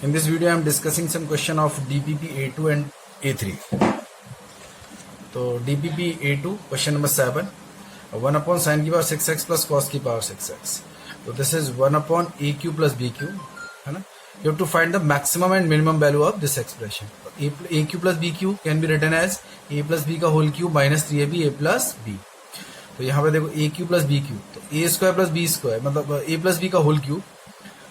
In this video, I am discussing some question of DPP A2 and A3. So DPP A2, question number 7, 1 upon sin की power 6x plus cos की power 6x. So this is 1 upon AQ plus BQ, है ना? You have to find the maximum and minimum value of this expression. AQ plus BQ can be written as A plus B का whole cube minus 3AB A plus B. तो यहाँ पे देखो AQ plus BQ, तो A square plus B square मतलब A plus B का whole cube,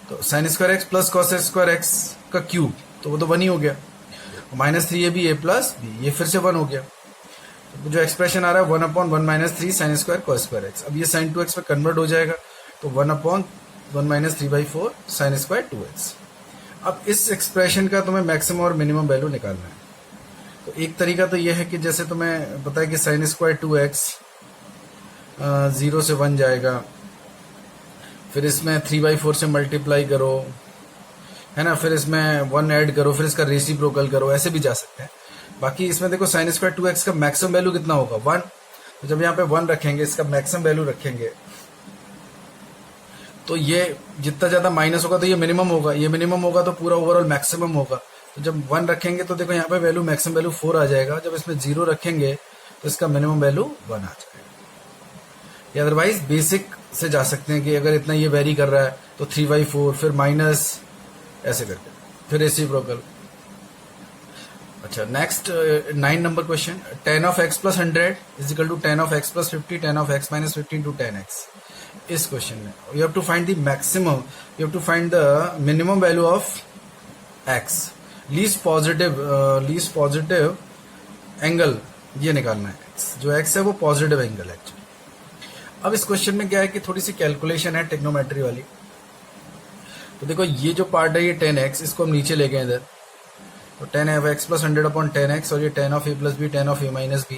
तो sine square x plus cos square x का क्यूब, तो वो तो 1 ही हो गया, minus 3AB A plus B, ये फिर से 1 हो गया. तो जो एक्सप्रेशन आ रहा है 1 upon 1 minus 3 sine square cos square x, अब ये साइन 2x में कन्वर्ट हो जाएगा, तो 1 upon 1 minus 3/4 sine square 2x. अब इस एक्सप्रेशन का तुम्हें मैक्सिमम और मिनिमम वैल्यू निकालना है. तो एक तरीका तो ये है कि जैसे तुम्हें पता है कि साइन स्क्वायर 2x 0 से 1 जाएगा, फिर इसमें 3/4 से मल्टीप्लाई करो, है ना, फिर इसमें 1 ऐड करो, फिर इसका रेसिप्रोकल करो, ऐसे भी जा सकते हैं. बाकी इसमें देखो साइन स्क्वायर 2x का मैक्सिमम वैल्यू कितना होगा 1, तो जब यहाँ पे 1 रखेंगे, इसका मैक्सिमम वैल्यू रखेंगे, तो ये जितना ज्यादा माइनस होगा तो ये मिनिमम होगा, ये मिनिमम होगा तो पूरा ओवरऑल मैक्सिमम होगा. तो जब 1 रखेंगे तो देखो यहाँ पे वैल्यू मैक्सिमम वैल्यू 4 आ जाएगा, जब इसमें 0 रखेंगे तो इसका मिनिमम वैल्यू 1 आ जाएगा. या अदरवाइज बेसिक से जा सकते हैं कि अगर इतना ये वेरी कर रहा है तो 3/4 फिर माइनस ऐसे करके फिर रेसिप्रोकल. अच्छा, next 9 number question, tan of x plus 100 is equal to tan of x plus 50 tan of x minus 15 to tan x. इस क्वेश्चन में you have to find the maximum, you have to find the minimum value of x, least positive angle ये निकालना है. x जो x है वो positive angle है. अब इस क्वेश्चन में क्या है कि थोड़ी सी कैलकुलेशन है टेक्नोमेट्री वाली. तो देखो ये जो पार्ट है ये 10x, इसको हम नीचे ले गए इधर, तो tan of x plus 100 upon 10x, और ये tan of a plus b tan of a minus b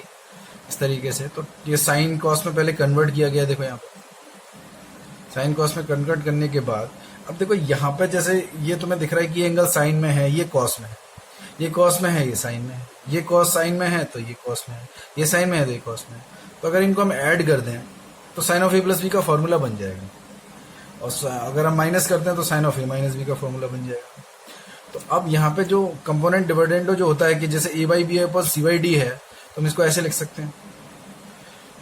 इस तरीके से. तो ये साइन कॉस में पहले कन्वर्ट किया गया, देखो यहाँ पे साइन कॉस में कन्वर्ट करने के बाद अब देखो यहाँ पे जैसे ये तुम्हें दिख रहा है कि ये एंगल साइन में है, ये कॉस में है, ये कॉस में है, ये साइन में है, ये कॉस साइन में है तो ये कॉस में है, ये साइन में है तो ये कॉस में है. तो अगर इनको हम ऐड कर दें तो sine of A plus B का फॉर्मूला बन जाएगा, और अगर हम माइनस करते हैं तो sine of A minus B का फॉर्मूला बन जाएगा. तो अब यहाँ पे जो कंपोनेंट डिविडेंड जो होता है कि जैसे A by B upon C by D है, तो हम इसको ऐसे लिख सकते हैं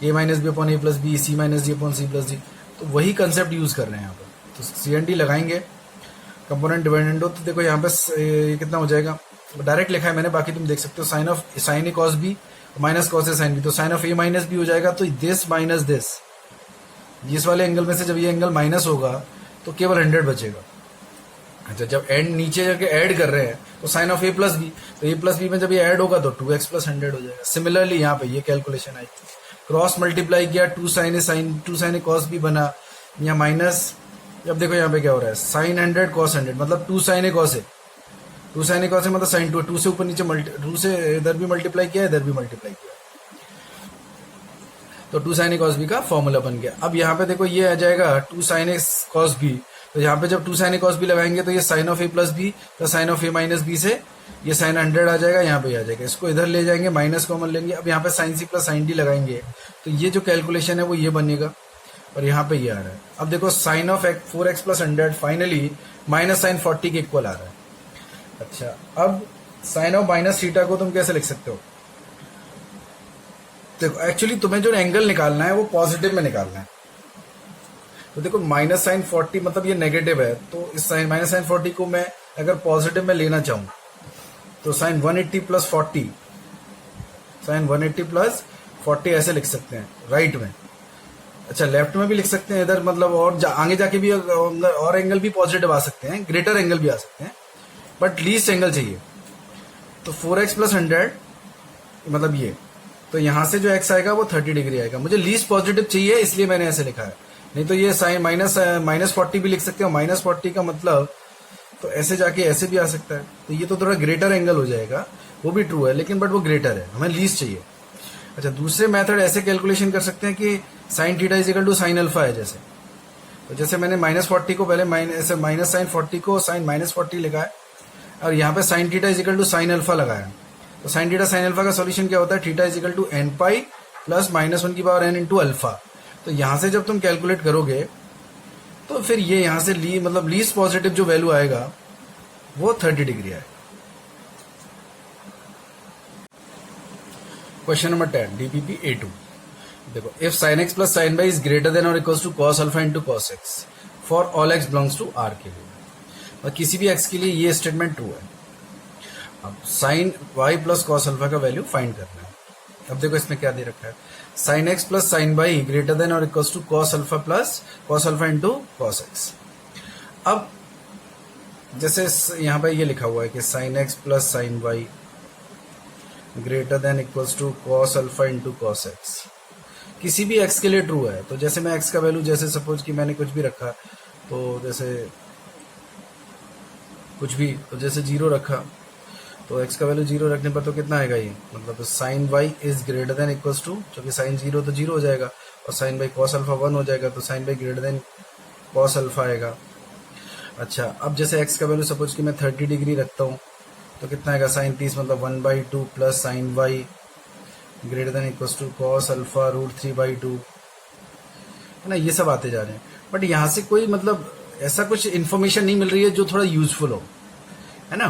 A minus B upon A plus B, C minus D upon C plus D. तो वही कंसेप्ट यूज कर रहे हैं यहाँ पर. तो सी एन डी लगाएंगे कंपोनेंट डिविडेंडो, तो देखो यहाँ पे कितना हो जाएगा, डायरेक्ट लिखा है मैंने, बाकी तुम देख सकते हो. Sine A cos B minus cos A sine B, तो sine of A minus B हो जाएगा. तो दिस माइनस दिस, इस वाले एंगल में से जब ये एंगल माइनस होगा तो केवल 100 बचेगा. अच्छा, जब एंड नीचे जाके ऐड कर रहे हैं तो sine of A plus B, तो ए प्लस बी में जब ये ऐड होगा तो 2x प्लस 100 हो जाएगा. सिमिलरली यहाँ पे ये कैलकुलेशन आई, क्रॉस मल्टीप्लाई किया, 2 sin ए कॉस बी बना, यहाँ माइनस. अब देखो यहाँ पे क्या हो रहा है, साइन 100 कॉस 100 मतलब 2 sin A cos A, 2 sin A cos A मतलब साइन 2 से ऊपर नीचे 2 से इधर भी मल्टीप्लाई किया, इधर भी मल्टीप्लाई किया, तो 2 sin ए कॉस बी का फॉर्मूला बन गया. अब यहाँ पे देखो ये आ जाएगा 2 sin ए कॉस बी, तो यहाँ पे जब 2 sin ए कॉस बी लगाएंगे तो ये sine of A plus B plus sine of A minus B से ये साइन 100 आ जाएगा, यहाँ पे आ जाएगा, इसको इधर ले जाएंगे, माइनस कॉमन लेंगे. अब यहाँ पे sine C plus sine D लगाएंगे तो ये जो कैलकुलेशन है वो ये बनेगा, और यहाँ पे ये आ रहा है. अब देखो sine of 4x plus 100 finally minus sine 40 के इक्वल आ रहा है. अच्छा, अब साइन ऑफ माइनस थीटा को तुम कैसे लिख सकते हो, देखो एक्चुअली तुम्हें जो एंगल निकालना है वो पॉजिटिव में निकालना है. तो देखो माइनस साइन 40 मतलब ये नेगेटिव है, तो इस साइन माइनस साइन 40 को मैं अगर पॉजिटिव में लेना चाहूँ तो साइन 180 प्लस 40, साइन 180 प्लस 40 ऐसे लिख सकते हैं राइट में. अच्छा, लेफ्ट में भी लिख सकते हैं इधर, मतलब और आगे जाके भी और एंगल भी पॉजिटिव आ सकते हैं, ग्रेटर एंगल भी आ सकते हैं, बट लीस्ट एंगल चाहिए. तो 4x प्लस 100 मतलब ये, तो यहां से जो x आएगा वो 30 डिग्री आएगा. मुझे लीस्ट पॉजिटिव चाहिए इसलिए मैंने ऐसे लिखा है, नहीं तो ये साइन माइनस 40 भी लिख सकते हो. माइनस 40 का मतलब तो ऐसे जाके ऐसे भी आ सकता है, तो ये तो थोड़ा ग्रेटर एंगल हो जाएगा, वो भी ट्रू है लेकिन बट वो ग्रेटर है, हमें लीस्ट चाहिए. अच्छा, दूसरे मेथड ऐसे कैलकुलेशन कर सकते हैं कि sine theta is equal to sine alpha है, जैसे तो जैसे मैंने माइनस 40 को पहले माइनस साइन 40 को साइन माइनस 40 लिखा है, और यहाँ पे sine theta is equal to sine alpha लगाया. तो साइन थीटा साइन अल्फा का सॉल्यूशन क्या होता है, theta is equal to n pi plus -1 की पावर n इंटू अल्फा. तो यहाँ से जब तुम कैलकुलेट करोगे तो फिर ये यहाँ से लीस्ट पॉजिटिव जो वैल्यू आएगा वो 30 डिग्री आएगा। Question number 10 DPP A2। देखो, if sine x plus sine y is greater than और equals to cos alpha into cos x for all x belongs to R के लिए, और किसी भी एक्स के लिए ये स्टेटमेंट ट्रू है। अब sine y plus cos alpha का वैल्यू फाइंड करना है। अब देखो इसमें क्या दे रखा है, sine x plus sine y greater than और equals to cos alpha plus cos alpha into cos x. अब जैसे यहां पर ये लिखा हुआ है कि sine x plus sine y greater than equals to cos alpha into cos x, किसी भी एक्स के लिए ट्रू है। तो जैसे मैं एक्स का वैल्यू, जैसे सपोज कि मैंने कुछ भी रखा, तो जैसे कुछ भी, तो जैसे 0 रखा, तो एक्स का वैल्यू 0 रखने पर तो कितना आएगा ये, मतलब sine y is greater than equals to, क्योंकि साइन 0 तो 0 हो जाएगा, और साइन बाई कॉस अल्फा 1 हो जाएगा, तो sine y greater than cos alpha आएगा। अच्छा, अब जैसे एक्स का वैल्यू सपोज कि मैं 30 डिग्री रखता हूँ, तो कितना आएगा, साइन 30 मतलब 1/2 plus sine y greater than equals to cos alpha √3/2, है ना। ये सब आते जा रहे हैं, बट यहाँ से कोई मतलब ऐसा कुछ इन्फॉर्मेशन नहीं मिल रही है जो थोड़ा यूजफुल हो, है ना।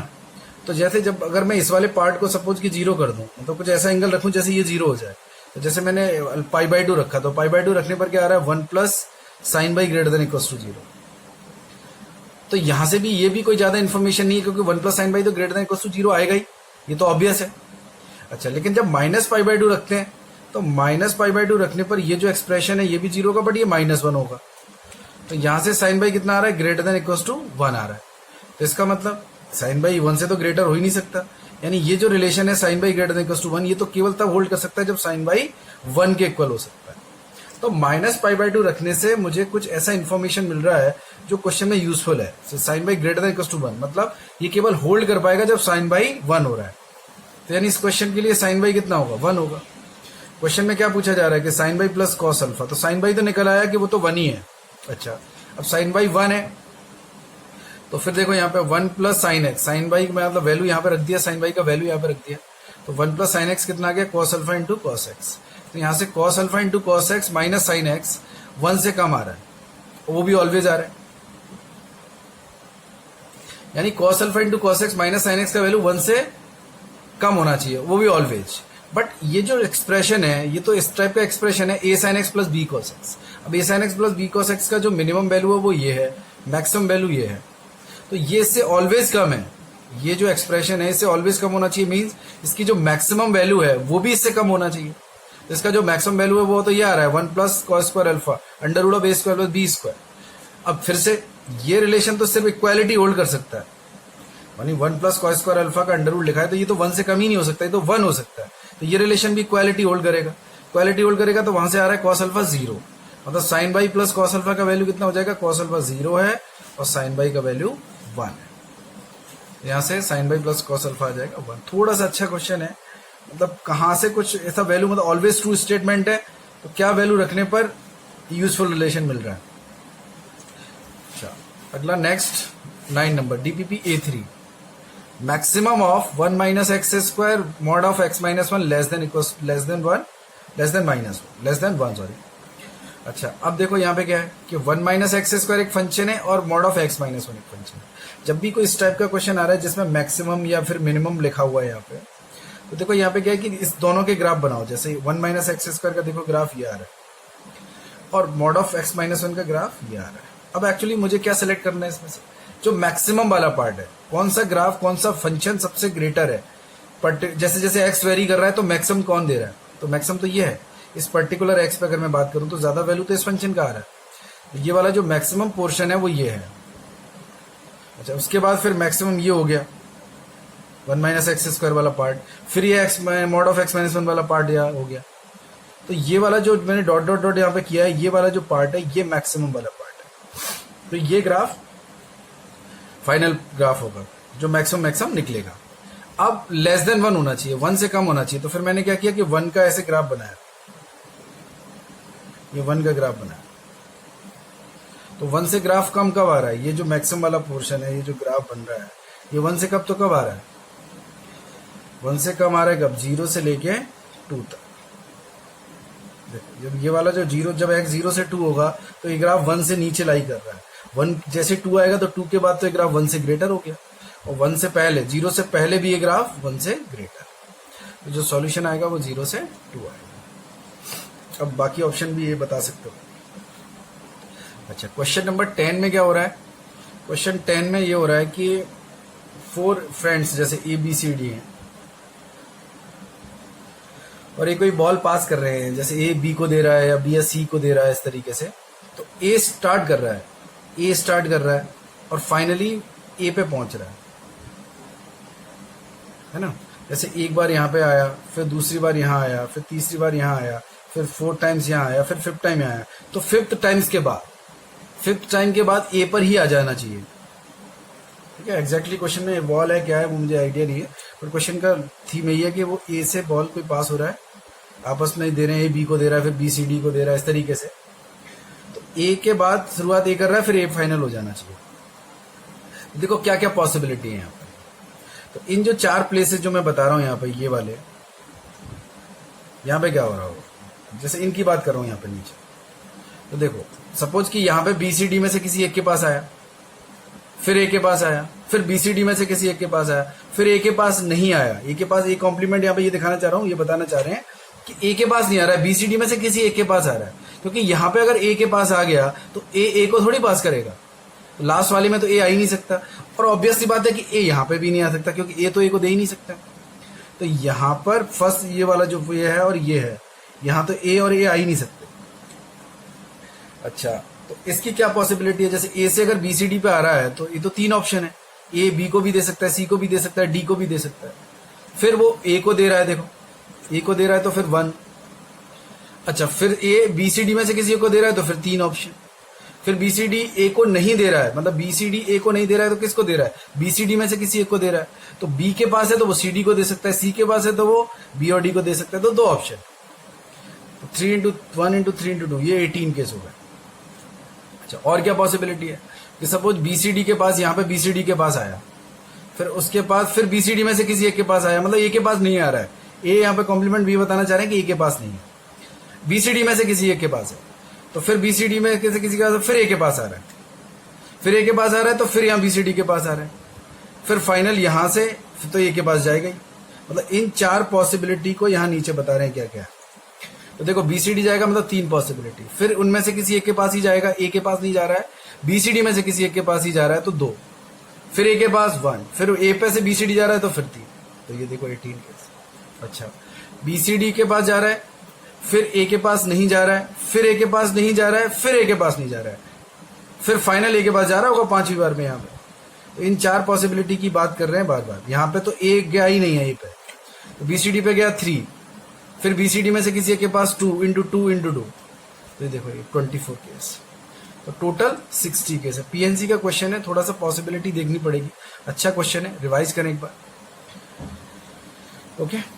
तो जैसे जब अगर मैं इस वाले पार्ट को सपोज कि 0 कर दूं, तो कुछ ऐसा एंगल रखूं जैसे ये 0 हो जाए, तो जैसे मैंने π/2 रखा, तो π/2 रखने पर क्या आ रहा है, 1 plus sine y greater than equals to 0। तो यहां से भी ये भी कोई ज्यादा इन्फॉर्मेशन नहीं है, क्योंकि 1 प्लस साइन बाई तो ग्रेटर देन इक्वल्स टू 0 आएगा ही, ये तो ऑब्वियस है। अच्छा, लेकिन जब माइनस π/2 रखते हैं, तो माइनस π/2 रखने पर ये जो एक्सप्रेशन है ये भी 0 का, बट ये -1 होगा। तो यहां से साइन बाई कितना आ रहा है, ग्रेटर देन इक्वल्स टू 1 आ रहा है। तो इसका मतलब साइन बाई 1 से तो ग्रेटर हो ही नहीं सकता, यानी ये जो रिलेशन है sine y greater than equals to 1, ये तो केवल तब होल्ड कर सकता है जब साइन बाई 1 के इक्वल हो सकता है। तो माइनस π/2 रखने से मुझे कुछ ऐसा इन्फॉर्मेशन मिल रहा है जो क्वेश्चन में यूजफुल है। Sine y greater than equals to 1 मतलब ये केवल होल्ड कर पाएगा जब साइन बाई 1 हो रहा है। तो यानी इस क्वेश्चन के लिए साइन बाई कितना होगा, 1 होगा। क्वेश्चन में क्या पूछा जा रहा है कि sine y plus cos alpha, तो साइन बाई तो निकल आया कि वो तो 1 ही है। अच्छा, अब साइन बाई 1 है, तो फिर देखो यहाँ पे 1 plus sine x, sine y मतलब वैल्यू यहाँ पे रख दिया, साइन बाई का वैल्यू यहाँ पे रख दिया, तो 1 प्लस साइन एक्स कितना आ गया, cos alpha into cos x. तो यहाँ से cos alpha into cos x minus sine x 1 से कम आ रहा है, वो भी ऑलवेज आ रहा है, यानी cos alpha into cos x minus sine x का वैल्यू 1 से कम होना चाहिए, वो भी ऑलवेज। बट ये जो एक्सप्रेशन है, ये तो इस टाइप का एक्सप्रेशन है, a sin x plus b cos x। अब a sin x plus b cos x का जो मिनिमम वैल्यू है वो ये है, मैक्सिमम वैल्यू ये है, तो ये इससे ऑलवेज कम है। ये जो एक्सप्रेशन है इससे ऑलवेज कम होना चाहिए, मींस इसकी जो मैक्सिमम वैल्यू है वो भी इससे कम होना चाहिए। तो इसका जो मैक्सिमम वैल्यू है वो तो ये आ रहा है 1 plus cos square alpha under root of a square plus b square. अब फिर से ये रिलेशन तो सिर्फ इक्वालिटी होल्ड कर सकता है, यानी 1 प्लस कॉस स्क्वायर अल्फा का अंडर रूट लिखा है, तो ये तो 1 से कम ही नहीं हो सकता, ये तो 1 हो सकता है। तो ये रिलेशन भी इक्वालिटी होल्ड करेगा, इक्वालिटी होल्ड करेगा, तो वहां से आ रहा है कॉस अल्फा 0, मतलब sine y plus cos alpha का वैल्यू कितना हो जाएगा, कॉस अल्फा 0 है और साइन बाई का वैल्यू 1 है। यहां से sine y plus cos alpha आ जाएगा 1। थोड़ा सा अच्छा क्वेश्चन है, मतलब कहां से कुछ ऐसा वैल्यू, मतलब ऑलवेज ट्रू स्टेटमेंट है, तो क्या वैल्यू रखने पर यूजफुल रिलेशन मिल रहा है। अच्छा, अगला next 9 number DPP A3, maximum of 1 minus x square mod of x minus 1 less than 1 sorry. अच्छा, अब देखो यहाँ पे क्या है कि 1 माइनस एक्स स्क्वायर एक फंक्शन है और मॉड ऑफ x माइनस 1 एक फंक्शन है। जब भी कोई इस टाइप का क्वेश्चन आ रहा है जिसमें मैक्सिमम या फिर मिनिमम लिखा हुआ है यहाँ पे, तो देखो यहाँ पे क्या है कि इस दोनों के ग्राफ बनाओ। जैसे 1 माइनस एक्स स्क्वायर का देखो ग्राफ ये आ रहा है और मॉड ऑफ x माइनस 1 का ग्राफ ये आ रहा है। अब एक्चुअली मुझे क्या सिलेक्ट करना है इसमें से, जो मैक्सिमम वाला पार्ट है, कौन सा ग्राफ कौन सा फंक्शन सबसे ग्रेटर है। बट जैसे जैसे एक्स वेरी कर रहा है तो मैक्सिमम कौन दे रहा है, तो मैक्सिमम तो ये है। इस पर्टिकुलर एक्स पे अगर मैं बात करूं तो ज्यादा वैल्यू तो इस फंक्शन का आ रहा है, तो ये वाला जो मैक्सिमम पोर्शन है वो ये है। अच्छा, उसके बाद फिर मैक्सिमम ये हो गया 1 माइनस एक्स स्क्वायर वाला पार्ट, फिर ये x mod of x minus 1 वाला पार्ट यहाँ हो गया। तो ये वाला जो मैंने डॉट डॉट डॉट यहाँ पे किया है, ये वाला जो पार्ट है ये मैक्सिमम वाला पार्ट है। तो ये ग्राफ फाइनल ग्राफ होगा जो मैक्सिमम निकलेगा। अब लेस देन 1 होना चाहिए, 1 से कम होना चाहिए। तो फिर मैंने क्या किया कि 1 का ऐसे ग्राफ बनाया, ये 1 का ग्राफ बनाया। तो 1 से ग्राफ कम कब आ रहा है, ये जो मैक्सिमम वाला पोर्शन है, ये जो ग्राफ बन रहा है ये 1 से कब तो कब आ रहा है, 1 से कम आ रहा है कब, 0 से लेके 2 तक। देखो जब ये वाला जो 0, जब x 0 से 2 होगा तो ये ग्राफ 1 से नीचे लाई कर रहा है। 1 जैसे 2 आएगा तो 2 के बाद तो ये ग्राफ 1 से ग्रेटर हो गया। और 1 से पहले, 0 से पहले भी ये ग्राफ 1 से ग्रेटर, तो जो सॉल्यूशन आएगा वो 0 से 2 आएगा। अब बाकी ऑप्शन भी ये बता सकते हो। अच्छा, क्वेश्चन नंबर 10 में क्या हो रहा है? क्वेश्चन 10 में ये हो रहा है कि 4 फ्रेंड्स जैसे ABCD हैं और ये कोई बॉल पास कर रहे हैं, जैसे A B को दे रहा है या B या C को दे रहा है, इस तरीके से। तो A स्टार्ट कर रहा है और फाइनली A पे पहुंच रहा है ना। जैसे एक बार यहाँ पे आया, फिर दूसरी बार यहाँ आया, फिर तीसरी बार यहाँ आया, फिर 4 टाइम्स यहाँ आया, फिर 5th टाइम यहाँ आया। तो 5th टाइम के बाद A पर ही आ जाना चाहिए। ठीक है, एग्जैक्टली क्वेश्चन में बॉल है क्या है वो मुझे आइडिया नहीं है, पर क्वेश्चन का थीम यही है कि वो A से बॉल कोई पास हो रहा है, आपस में दे रहे हैं, A B को दे रहा है, फिर B C D को दे रहा है, इस तरीके से। तो A के बाद शुरुआत A कर रहा है, फिर A फाइनल हो जाना चाहिए। देखो क्या क्या पॉसिबिलिटी है यहाँ पर। तो इन जो 4 प्लेसेस जो मैं बता रहा हूँ यहाँ पे, ये वाले, यहाँ पे क्या हो रहा होगा, जैसे इनकी बात कर रहा हूँ यहाँ पे नीचे। तो देखो सपोज कि यहाँ पे BCD में से किसी एक के पास आया, फिर A के पास आया, फिर BCD में से किसी एक के पास आया, फिर A के पास नहीं आया। A के पास एक कॉम्प्लीमेंट यहाँ पे ये दिखाना चाह रहा हूँ, ये बताना चाह रहे हैं कि A के पास नहीं आ रहा है, BCD में से किसी एक के पास आ रहा है। क्योंकि यहाँ पे अगर A के पास आ गया तो A को थोड़ी पास करेगा, लास्ट वाले में तो A आ ही नहीं सकता। और ऑब्वियस सी बात है कि A यहाँ पे भी नहीं आ सकता, क्योंकि A तो A को दे ही नहीं सकता। तो यहाँ पर फर्स्ट ये वाला जो ये है और ये है, यहाँ तो A और A आ ही नहीं सकते। अच्छा, तो इसकी क्या पॉसिबिलिटी है? जैसे A से अगर BCD पे आ रहा है तो ये तो 3 ऑप्शन है, A B को भी दे सकता है, C को भी दे सकता है, D को भी दे सकता है। फिर वो A को दे रहा है, देखो A को दे रहा है तो फिर 1। अच्छा, फिर A BCD में से किसी को दे रहा है तो फिर 3 ऑप्शन। फिर BCD A को नहीं दे रहा है, मतलब BCD A को नहीं दे रहा है तो किसको दे रहा है? BCD में से किसी एक को दे रहा है। तो B के पास है तो वो CD को दे सकता है, C के पास है तो वो B और D को दे सकता है। तो 2 ऑप्शन, तो 3 × 1 × 3 × 2, ये 18 केस हो गए। अच्छा, और क्या पॉसिबिलिटी है कि सपोज BCD के पास, यहाँ पे BCD के पास आया, फिर उसके पास फिर BCD में से किसी एक के पास आया, मतलब A के पास नहीं आ रहा है। A यहाँ पे कॉम्प्लीमेंट B बताना चाह रहे हैं कि A के पास नहीं है, BCD में से किसी एक के पास है। तो फिर BCD में से किसी का फिर A के पास आ रहा है, फिर A के पास आ रहा है तो फिर यहाँ BCD के पास आ रहा है, फिर फाइनल यहाँ से तो A के पास जाएगा ही। मतलब इन 4 पॉसिबिलिटी को यहाँ नीचे बता रहे हैं क्या क्या है। तो देखो BCD जाएगा मतलब 3 पॉसिबिलिटी, फिर उनमें से किसी एक के पास ही जाएगा, A के पास नहीं जा रहा है, BCD में से किसी एक के पास ही जा रहा है तो 2, फिर A के पास 1, फिर A पे से BCD जा रहा है तो फिर 3। तो ये देखो 18 केस। अच्छा, BCD के पास जा रहा है, फिर A के पास नहीं जा रहा है, फिर A के पास नहीं जा रहा है, फिर A के पास नहीं जा रहा है, फिर फाइनल A के पास जा रहा होगा 5वीं बार में यहाँ पे। तो इन 4 पॉसिबिलिटी की बात कर रहे हैं बार बार। यहाँ पे तो A गया ही नहीं है, A पे तो BCD पे गया 3, फिर BCD में से किसी एक के पास 2 × 2 × 2। तो ये देखो ये 24 केस, तो टोटल 60 केस है। PNC का क्वेश्चन है, थोड़ा सा पॉसिबिलिटी देखनी पड़ेगी। अच्छा क्वेश्चन है, रिवाइज करें एक बार। ओके।